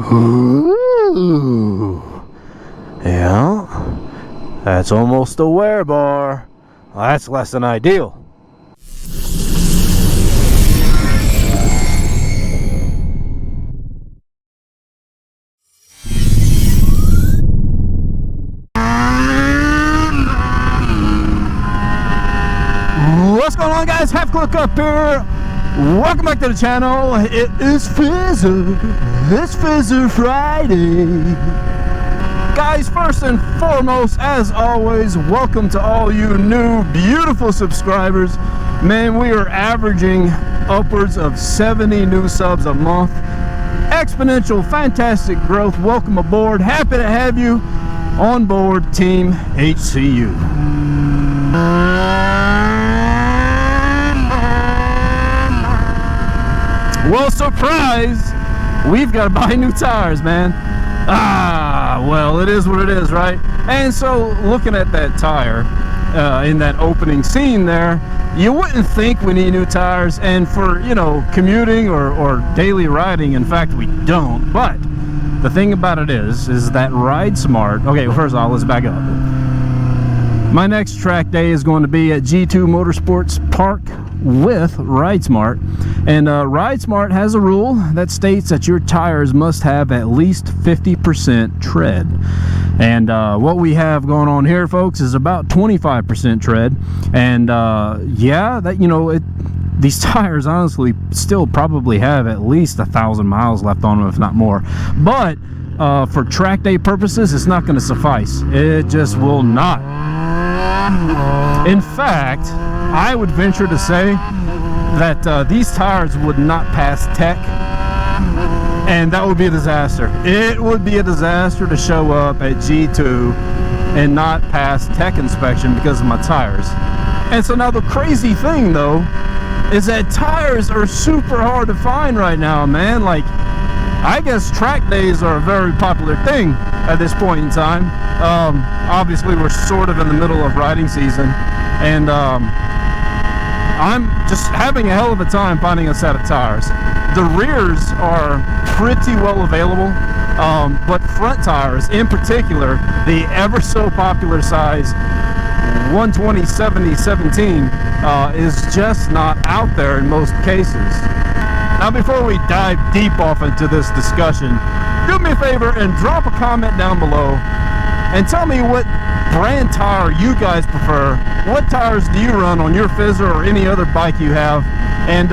Ooh. Yeah, that's almost a wear bar. Well, that's less than ideal. What's going on, guys? Half Click up here. Welcome back to the channel. It is Fizzer. It's Fizzer Friday. Guys, first and foremost, as always, welcome to all you new, beautiful subscribers. Man, we are averaging upwards of 70 new subs a month. Exponential, fantastic growth. Welcome aboard. Happy to have you on board Team HCU. Well, surprise, we've got to buy new tires, man. Well, it is what it is, right? And so, looking at that tire in that opening scene there, you wouldn't think we need new tires, and for, you know, commuting or daily riding, in fact, we don't. But the thing about it is that Ride Smart. Okay, first of all, let's back up. My next track day is going to be at G2 Motorsports Park with Ride Smart, and Ride Smart has a rule that states that your tires must have at least 50% tread, and what we have going on here, folks, is about 25% tread. And yeah, that, you know, these tires honestly still probably have at least 1,000 miles left on them, if not more. But for track day purposes, it's not going to suffice. It just will not. In fact, I would venture to say that these tires would not pass tech, and that would be a disaster. It would be a disaster to show up at G2 and not pass tech inspection because of my tires. And so now the crazy thing, though, is that tires are super hard to find right now, man. Like, I guess track days are a very popular thing at this point in time. Obviously, we're sort of in the middle of riding season, and I'm just having a hell of a time finding a set of tires. The rears are pretty well available, but front tires in particular, the ever so popular size 120/70/17 is just not out there in most cases. Now, before we dive deep off into this discussion, do me a favor and drop a comment down below and tell me what brand tire you guys prefer. What tires do you run on your Fizzer or any other bike you have? And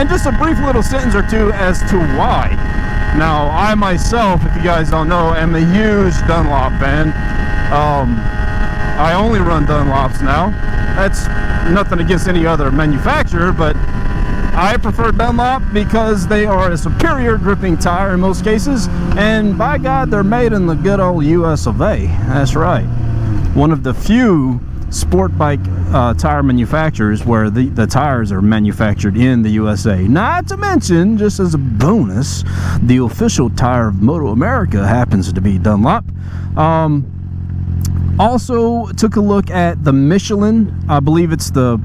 just a brief little sentence or two as to why. Now, I myself, if you guys don't know, am a huge Dunlop fan. I only run Dunlops now. That's nothing against any other manufacturer, but I prefer Dunlop because they are a superior gripping tire in most cases, and by God, they're made in the good old US of A. That's right. One of the few sport bike tire manufacturers where the tires are manufactured in the USA. Not to mention, just as a bonus, the official tire of Moto America happens to be Dunlop. Also took a look at the Michelin, I believe it's the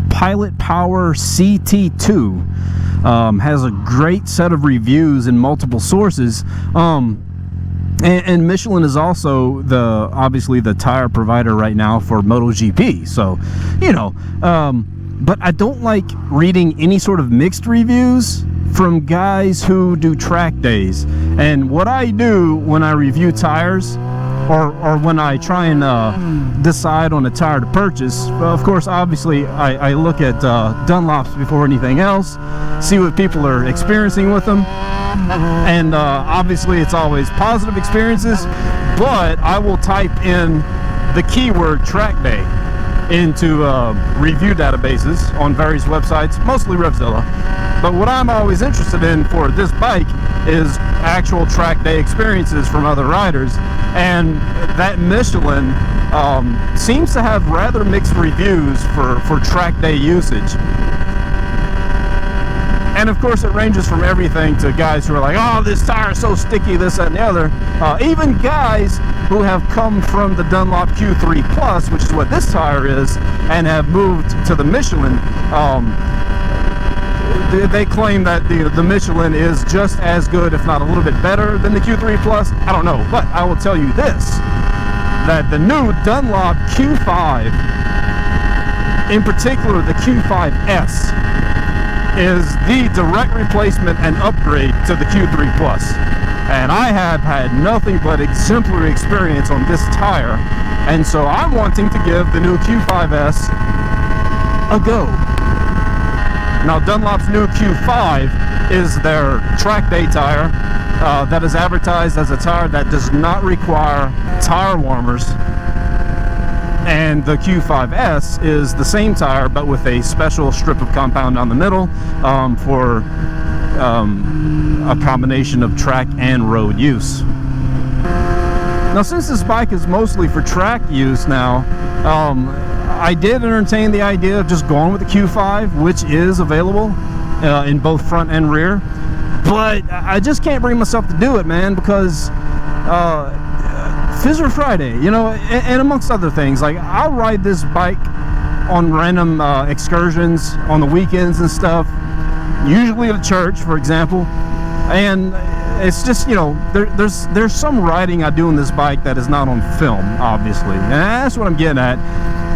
Pilot Power CT2. Has a great set of reviews in multiple sources, and Michelin is also obviously the tire provider right now for MotoGP, so you know, but I don't like reading any sort of mixed reviews from guys who do track days. And what I do when I review tires, or when I try and decide on a tire to purchase, of course, obviously, I look at Dunlops before anything else, see what people are experiencing with them, and obviously it's always positive experiences, but I will type in the keyword track day into review databases on various websites, mostly Revzilla. But what I'm always interested in for this bike is actual track day experiences from other riders, and that Michelin seems to have rather mixed reviews for track day usage. And of course, it ranges from everything to guys who are like, oh, this tire is so sticky, this, that, and the other. Even guys who have come from the Dunlop Q3 Plus, which is what this tire is, and have moved to the Michelin, they claim that the Michelin is just as good, if not a little bit better than the Q3 Plus. I don't know, but I will tell you this, that the new Dunlop Q5, in particular the Q5S, is the direct replacement and upgrade to the Q3 Plus. And I have had nothing but exemplary experience on this tire, and so I'm wanting to give the new Q5S a go. Now, Dunlop's new Q5 is their track day tire that is advertised as a tire that does not require tire warmers. And the Q5S is the same tire, but with a special strip of compound down the middle for a combination of track and road use. Now, since this bike is mostly for track use now, I did entertain the idea of just going with the Q5, which is available in both front and rear. But I just can't bring myself to do it, man, because Fizzer Friday, you know, and amongst other things, like I'll ride this bike on random excursions on the weekends and stuff, usually at a church, for example, and it's just, you know, there's some riding I do on this bike that is not on film, obviously, and that's what I'm getting at.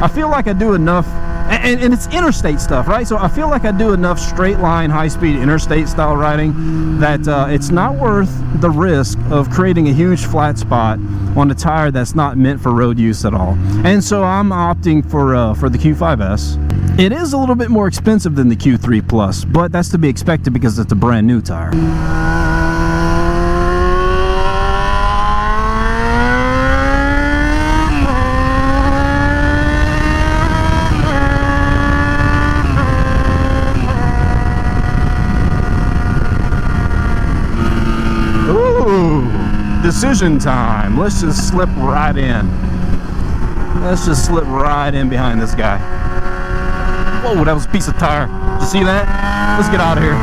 I feel like I do enough, and it's interstate stuff, right? So I feel like I do enough straight line, high-speed interstate style riding that it's not worth the risk of creating a huge flat spot on a tire that's not meant for road use at all. And so I'm opting for the Q5S. It is a little bit more expensive than the Q3 Plus, but that's to be expected because it's a brand new tire. Decision time. Let's just slip right in. Let's just slip right in behind this guy. Whoa, that was a piece of tire. Did you see that? Let's get out of here.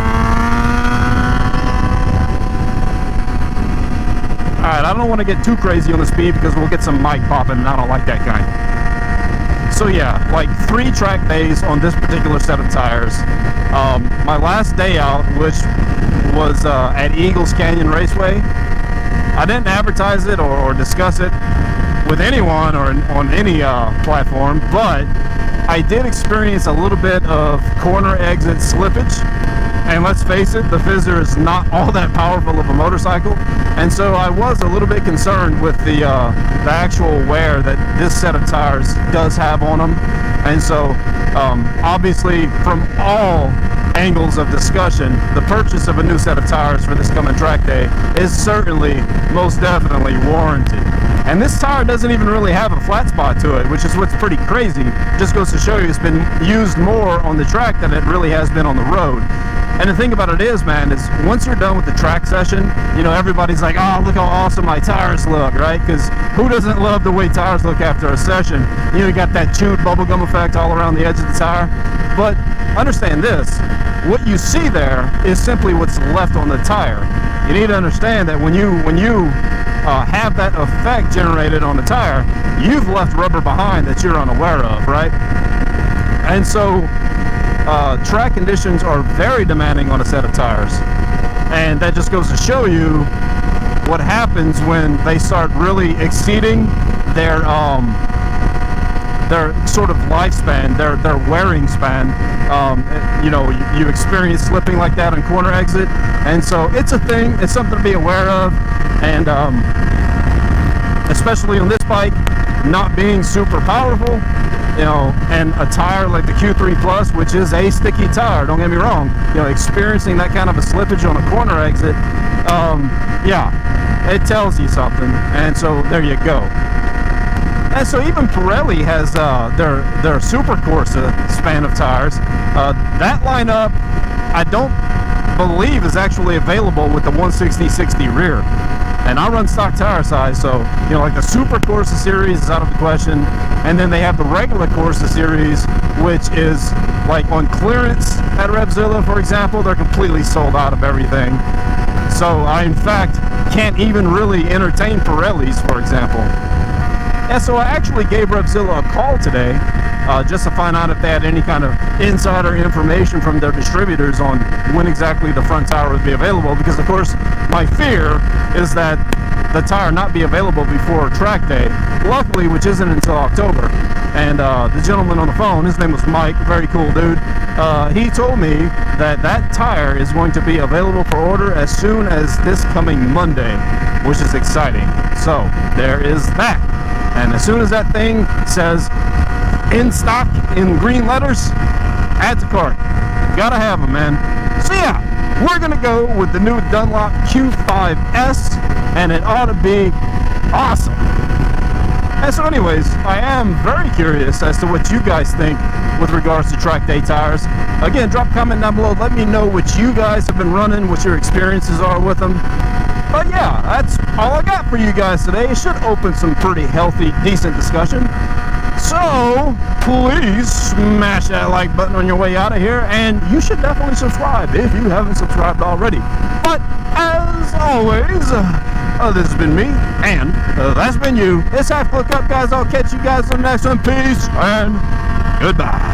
Alright, I don't want to get too crazy on the speed because we'll get some mic popping, and I don't like that kind. So yeah, like 3 track days on this particular set of tires. My last day out, which was at Eagles Canyon Raceway, I didn't advertise it or discuss it with anyone or on any platform, but I did experience a little bit of corner exit slippage. And let's face it, the Fizzer is not all that powerful of a motorcycle, and so I was a little bit concerned with the actual wear that this set of tires does have on them. And so obviously, from all angles of discussion, the purchase of a new set of tires for this coming track day is certainly, most definitely warranted. And this tire doesn't even really have a flat spot to it, which is what's pretty crazy. Just goes to show you it's been used more on the track than it really has been on the road. And the thing about it is, man, is once you're done with the track session, you know, everybody's like, oh, look how awesome my tires look, right? Because who doesn't love the way tires look after a session? You know, you got that chewed bubblegum effect all around the edge of the tire. But understand this, what you see there is simply what's left on the tire. You need to understand that when you have that effect generated on the tire, you've left rubber behind that you're unaware of, right? And so track conditions are very demanding on a set of tires, and that just goes to show you what happens when they start really exceeding their sort of lifespan, their wearing span. You know, you experience slipping like that on corner exit, and so it's a thing. It's something to be aware of, and especially on this bike, not being super powerful, you know, and a tire like the Q3 Plus, which is a sticky tire, don't get me wrong, you know, experiencing that kind of a slippage on a corner exit, yeah, it tells you something. And so there you go. And so even Pirelli has their Super Corsa span of tires. That lineup, I don't believe, is actually available with the 160/60 rear. And I run stock tire size, so, you know, like the Super Corsa series is out of the question. And then they have the regular Corsa series, which is like on clearance at Revzilla, for example. They're completely sold out of everything. So I, in fact, can't even really entertain Pirellis, for example. And so I actually gave Revzilla a call today just to find out if they had any kind of insider information from their distributors on when exactly the front tire would be available, because of course my fear is that the tire not be available before track day, luckily, which isn't until October. And the gentleman on the phone, his name was Mike, very cool dude, he told me that tire is going to be available for order as soon as this coming Monday, which is exciting. So there is that. And as soon as that thing says in stock in green letters, add to cart. Gotta have them, man. So yeah, we're gonna go with the new Dunlop Q5S, and it ought to be awesome. And so anyways, I am very curious as to what you guys think with regards to track day tires. Again, drop a comment down below. Let me know what you guys have been running, what your experiences are with them. But yeah, that's all I got for you guys today. It should open some pretty healthy, decent discussion. So please smash that like button on your way out of here, and you should definitely subscribe if you haven't subscribed already. But as always, this has been me, and that's been you. It's Half Look Up, guys. I'll catch you guys on the next one. Peace and goodbye.